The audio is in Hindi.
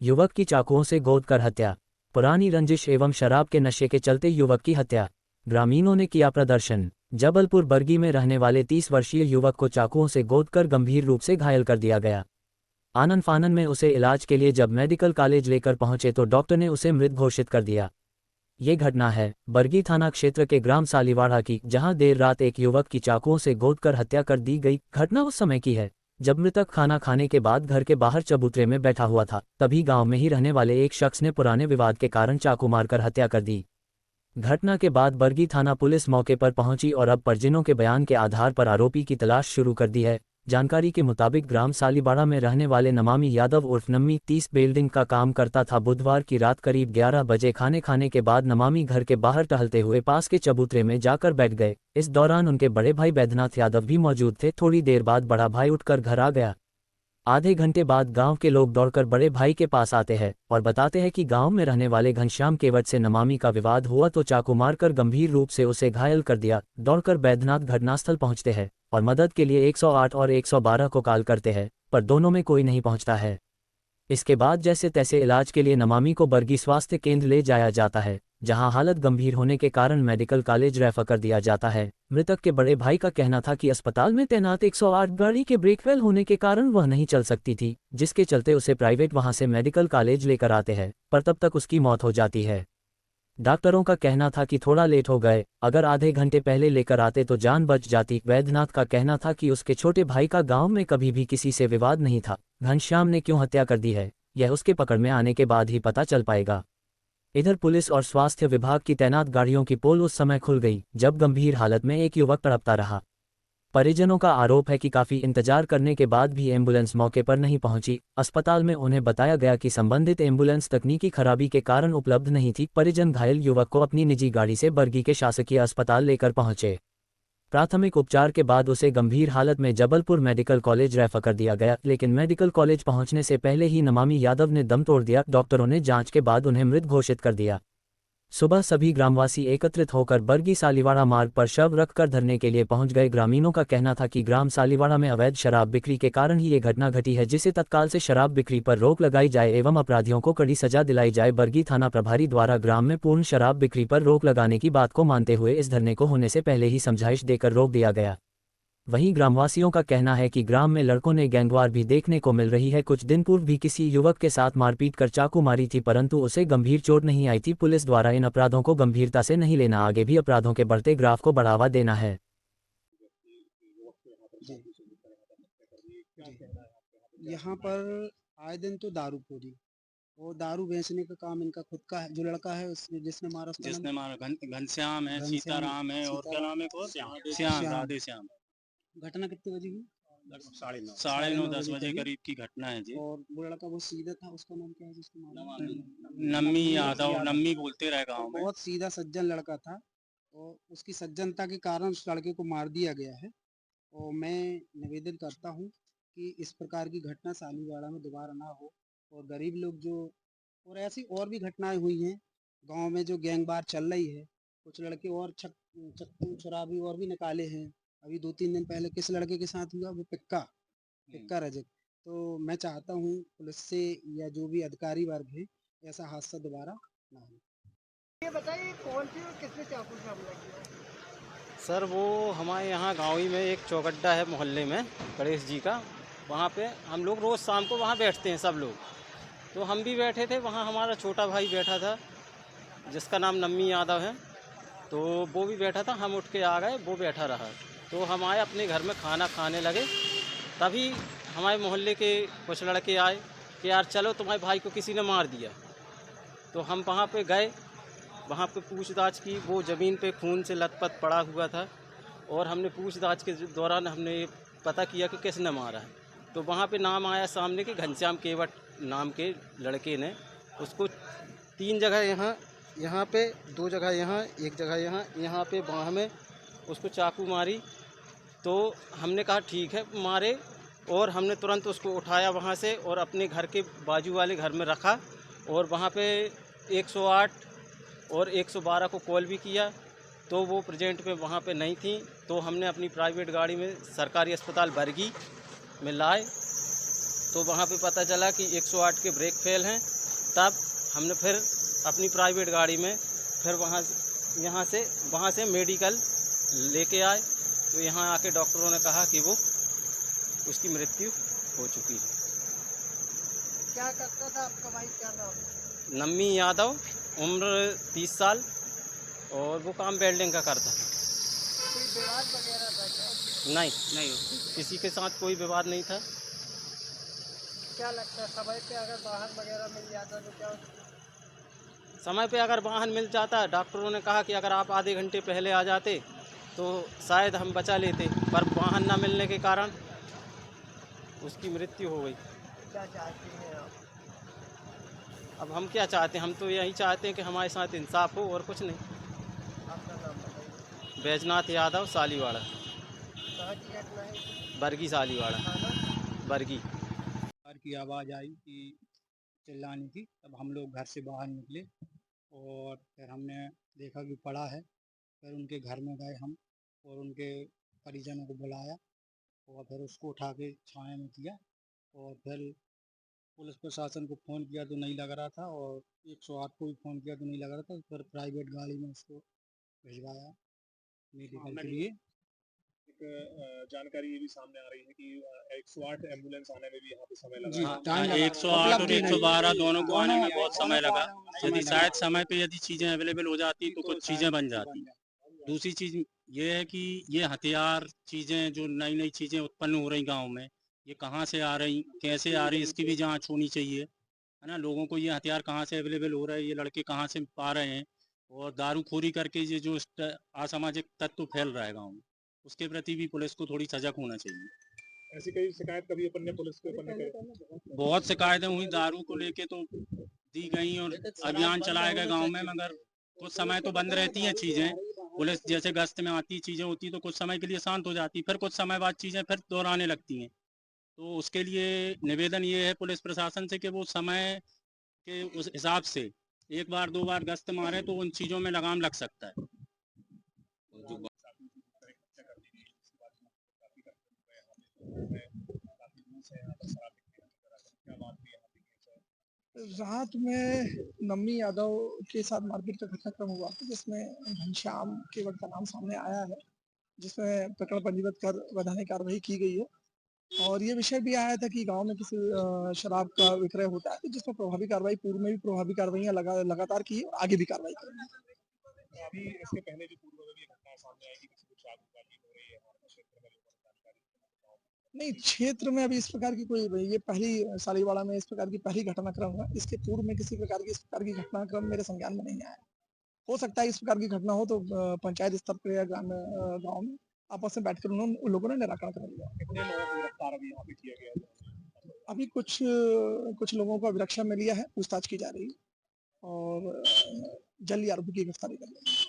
युवक की चाकुओं से गोदकर हत्या। पुरानी रंजिश एवं शराब के नशे के चलते युवक की हत्या। ग्रामीणों ने किया प्रदर्शन। जबलपुर बरगी में रहने वाले 30 वर्षीय युवक को चाकुओं से गोदकर गंभीर रूप से घायल कर दिया गया। आनन फानन में उसे इलाज के लिए जब मेडिकल कॉलेज लेकर पहुंचे तो डॉक्टर ने उसे मृत घोषित कर दिया। ये घटना है बरगी थाना क्षेत्र के ग्राम सालीवाड़ा की, जहां देर रात एक युवक की चाकुओं से गोदकर हत्या कर दी गई। घटना उस समय की है जब मृतक खाना खाने के बाद घर के बाहर चबूतरे में बैठा हुआ था। तभी गांव में ही रहने वाले एक शख्स ने पुराने विवाद के कारण चाकू मारकर हत्या कर दी। घटना के बाद बरगी थाना पुलिस मौके पर पहुंची और अब परिजनों के बयान के आधार पर आरोपी की तलाश शुरू कर दी है। जानकारी के मुताबिक ग्राम सालीबाड़ा में रहने वाले नमामि यादव उर्फ नम्मी 30 बिल्डिंग का काम करता था। बुधवार की रात करीब 11 बजे खाने खाने के बाद नमामि घर के बाहर टहलते हुए पास के चबूतरे में जाकर बैठ गए। इस दौरान उनके बड़े भाई बैद्यनाथ यादव भी मौजूद थे। थोड़ी देर बाद बड़ा भाई उठकर घर आ गया। आधे घंटे बाद गांव के लोग दौड़कर बड़े भाई के पास आते हैं और बताते हैं कि गांव में रहने वाले घनश्याम केवट से नमामि का विवाद हुआ तो चाकू मारकर गंभीर रूप से उसे घायल कर दिया। दौड़कर बैद्यनाथ घटनास्थल पहुंचते हैं और मदद के लिए 108 और 112 को कॉल करते हैं, पर दोनों में कोई नहीं पहुंचता है। इसके बाद जैसे तैसे इलाज के लिए नमामि को बरगी स्वास्थ्य केंद्र ले जाया जाता है, जहां हालत गंभीर होने के कारण मेडिकल कॉलेज रेफर कर दिया जाता है। मृतक के बड़े भाई का कहना था कि अस्पताल में तैनात 108 गाड़ी के ब्रेक फेल होने के कारण वह नहीं चल सकती थी, जिसके चलते उसे प्राइवेट वहां से मेडिकल कॉलेज लेकर आते हैं, पर तब तक उसकी मौत हो जाती है। डॉक्टरों का कहना था कि थोड़ा लेट हो गए, अगर आधे घंटे पहले लेकर आते तो जान बच जाती। वैद्यनाथ का कहना था कि उसके छोटे भाई का गांव में कभी भी किसी से विवाद नहीं था। घनश्याम ने क्यों हत्या कर दी है, यह उसके पकड़ में आने के बाद ही पता चल पाएगा। इधर पुलिस और स्वास्थ्य विभाग की तैनात गाड़ियों की पोल उस समय खुल गई जब गंभीर हालत में एक युवक तड़पता रहा। परिजनों का आरोप है कि काफी इंतजार करने के बाद भी एम्बुलेंस मौके पर नहीं पहुंची। अस्पताल में उन्हें बताया गया कि संबंधित एम्बुलेंस तकनीकी खराबी के कारण उपलब्ध नहीं थी। परिजन घायल युवक को अपनी निजी गाड़ी से बरगी के शासकीय अस्पताल लेकर पहुंचे। प्राथमिक उपचार के बाद उसे गंभीर हालत में जबलपुर मेडिकल कॉलेज रेफर कर दिया गया, लेकिन मेडिकल कॉलेज पहुंचने से पहले ही नमामि यादव ने दम तोड़ दिया। डॉक्टरों ने जांच के बाद उन्हें मृत घोषित कर दिया। सुबह सभी ग्रामवासी एकत्रित होकर बरगी सालीवाड़ा मार्ग पर शव रखकर धरने के लिए पहुंच गए। ग्रामीणों का कहना था कि ग्राम सालीवाड़ा में अवैध शराब बिक्री के कारण ही ये घटना घटी है, जिसे तत्काल से शराब बिक्री पर रोक लगाई जाए एवं अपराधियों को कड़ी सजा दिलाई जाए। बरगी थाना प्रभारी द्वारा ग्राम में पूर्ण शराब बिक्री पर रोक लगाने की बात को मानते हुए इस धरने को होने से पहले ही समझाइश देकर रोक दिया गया। वहीं ग्रामवासियों का कहना है कि ग्राम में लड़कों ने गैंगवार भी देखने को मिल रही है। कुछ दिन पूर्व भी किसी युवक के साथ मारपीट कर चाकू मारी थी, परंतु उसे गंभीर चोट नहीं आई थी। पुलिस द्वारा इन अपराधों को गंभीरता से नहीं लेना, आगे भी अपराधों के बढ़ते ग्राफ को बढ़ावा देना है। यहाँ पर आए दिन तो दारूखोरी और दारू बेचने का काम इनका खुद का है। जो लड़का है जिसने मारा उसका नाम जिसने मारा घनश्याम है, घनश्याम सीताराम है और क्या नाम है, कौन श्याम, राधे श्याम। घटना कितने बजे हुई? साढ़े नौ 10 बजे करीब की घटना है जी। और वो लड़का वो सीधा था, उसका नाम क्या है जिसको मारा? नम्मी यादव, नम्मी बोलते रहे गाँव में। बहुत सीधा सज्जन लड़का था और उसकी सज्जनता के कारण उस लड़के को मार दिया गया है। और मैं निवेदन करता हूँ कि इस प्रकार की घटना सालीवाड़ा में दोबारा ना हो और गरीब लोग जो और ऐसी और भी घटनाएं हुई हैं गांव में जो गैंगवार चल रही है। कुछ लड़के और चक्कू शराबी और भी निकाले हैं। अभी 2-3 दिन पहले किस लड़के के साथ हुआ, वो पिक्का रजक। तो मैं चाहता हूँ पुलिस से या जो भी अधिकारी वर्ग है ऐसा हादसा दोबारा ना हो। ये बताइए कौन सी और किसने चाकू से हमला किया? सर वो हमारे यहाँ गाँव ही में एक चौगड्डा है मोहल्ले में गणेश जी का, वहाँ पे हम लोग रोज़ शाम को वहाँ बैठते हैं सब लोग। तो हम भी बैठे थे वहाँ, हमारा छोटा भाई बैठा था जिसका नाम नम्मी यादव है, तो वो भी बैठा था। हम उठ के आ गए, वो बैठा रहा। तो हम आए अपने घर में खाना खाने लगे, तभी हमारे मोहल्ले के कुछ लड़के आए कि यार चलो तुम्हारे भाई को किसी ने मार दिया। तो हम वहाँ पे गए, वहाँ पे पूछताछ की, वो ज़मीन पे खून से लथपथ पड़ा हुआ था और हमने पूछताछ के दौरान हमने पता किया कि किसने मारा है। तो वहाँ पे नाम आया सामने कि घनश्याम केवट नाम के लड़के ने उसको 3 जगह यहाँ पे 2 जगह यहाँ, 1 जगह यहाँ पे बाह में उसको चाकू मारी। तो हमने कहा ठीक है मारे, और हमने तुरंत उसको उठाया वहाँ से और अपने घर के बाजू वाले घर में रखा और वहाँ पे 108 और 112 को कॉल भी किया, तो वो प्रेजेंट में वहाँ पे नहीं थी। तो हमने अपनी प्राइवेट गाड़ी में सरकारी अस्पताल बरगी में लाए तो वहाँ पे पता चला कि 108 के ब्रेक फेल हैं। तब हमने फिर अपनी प्राइवेट गाड़ी में फिर वहाँ से मेडिकल लेके आए। तो यहाँ आके डॉक्टरों ने कहा कि वो उसकी मृत्यु हो चुकी है। क्या करता था आपका भाई, क्या नाम? नम्मी यादव, उम्र 30 साल, और वो काम वेल्डिंग का करता था। कोई विवाद वगैरह था क्या? नहीं, किसी के साथ कोई विवाद नहीं था। क्या लगता है समय पे अगर वाहन वगैरह मिल जाता तो क्या? समय पे अगर वाहन मिल जाता, डॉक्टरों ने कहा कि अगर आप आधे घंटे पहले आ जाते तो शायद हम बचा लेते, पर वाहन ना मिलने के कारण उसकी मृत्यु हो गई। क्या चाहती हैं आप? अब हम क्या चाहते हैं? हम तो यही चाहते हैं कि हमारे साथ इंसाफ हो, और कुछ नहीं। आपका नाम बताइए। बैजनाथ यादव, सालीवाड़ा, कहाँ की घटना है? बरगी सालीवाड़ा, थाना? बरगी। कार की आवाज़ आई कि चिल्लाने की, तब हम लोग घर से बाहर निकले और फिर हमने देखा कि पड़ा है। फिर उनके घर में गए हम और उनके परिजनों को बुलाया और फिर उसको उठा के छाया में किया और फिर पुलिस प्रशासन को फ़ोन किया तो नहीं लग रहा था और 108 को भी फ़ोन किया तो नहीं लग रहा था। फिर प्राइवेट गाड़ी में उसको भिजवाया मेडिकल के लिए। जानकारी ये भी सामने आ रही है कि 108 एम्बुलेंस आने में भी यहाँ पे समय लगा जी, है। टाइम लगा। 108 और उपलब्ध नहीं 112 दोनों को आने में दोनों बहुत समय को लगा। आने में समय यदि लगा। शायद समय पे यदि चीजें अवेलेबल हो जाती तो कुछ चीजें बन जाती। जाती। दूसरी चीज ये है कि ये हथियार चीजें जो नई नई चीजें उत्पन्न हो रही गांव में, ये कहाँ से आ रही, कैसे आ रही, इसकी भी जांच होनी चाहिए, है ना। लोगों को ये हथियार कहाँ से अवेलेबल हो रहा है, ये लड़के कहाँ से पा रहे हैं, और दारूखोरी करके ये जो असामाजिक तत्व फैल रहा है गाँव में, उसके प्रति भी पुलिस को थोड़ी सजग होना चाहिए। ऐसी कई शिकायत कभी अपन ने पुलिस के अपन ने बहुत शिकायतें हुई दारू को लेके, तो दी गई और अभियान चलाए गए गांव में, मगर कुछ समय तो बंद रहती हैं चीजें। पुलिस जैसे गश्त में आती, चीजें होती तो कुछ समय के लिए शांत हो जाती, फिर कुछ समय बाद चीजें फिर दोहराने लगती हैं। तो उसके लिए निवेदन ये है पुलिस प्रशासन से कि वो समय के उस हिसाब से एक बार दो बार गश्त मारे तो उन चीजों में लगाम लग सकता है। रात में नम्मी यादव के साथ मारपीट का घटनाक्रम हुआ था, जिसमें घनश्याम केवट का नाम सामने आया है, जिसमें प्रकरण पंजीबद्ध कर वैधानिक कार्रवाई की गई है। और ये विषय भी आया था कि गांव में किसी शराब का विक्रय होता है, तो जिसमें प्रभावी कार्रवाई, पूर्व में भी प्रभावी कार्रवाइयां लगातार की और आगे भी कार्रवाई करेंगे। अभी इसके पहले जो पूर्व में भी घटना सामने आई कि किसी को चाकूबाजी हो रही है हमारे क्षेत्र में, नहीं, क्षेत्र में अभी इस प्रकार की कोई, ये पहली सालीवाड़ा में इस प्रकार की पहली घटनाक्रम है। इसके पूर्व में किसी प्रकार की इस प्रकार की घटनाक्रम मेरे संज्ञान में नहीं आया। हो सकता है इस प्रकार की घटना हो तो पंचायत स्तर पर या गाँव में आपस में बैठकर उन लोगों ने निराकरण कर लिया। कितने लोगों को गिरफ्तार अभी यहाँ पे किया गया है? अभी कुछ लोगों को अभिरक्षा में लिया है, पूछताछ की जा रही है और जल्द ही आरोपी की गिरफ्तारी कर लेंगे।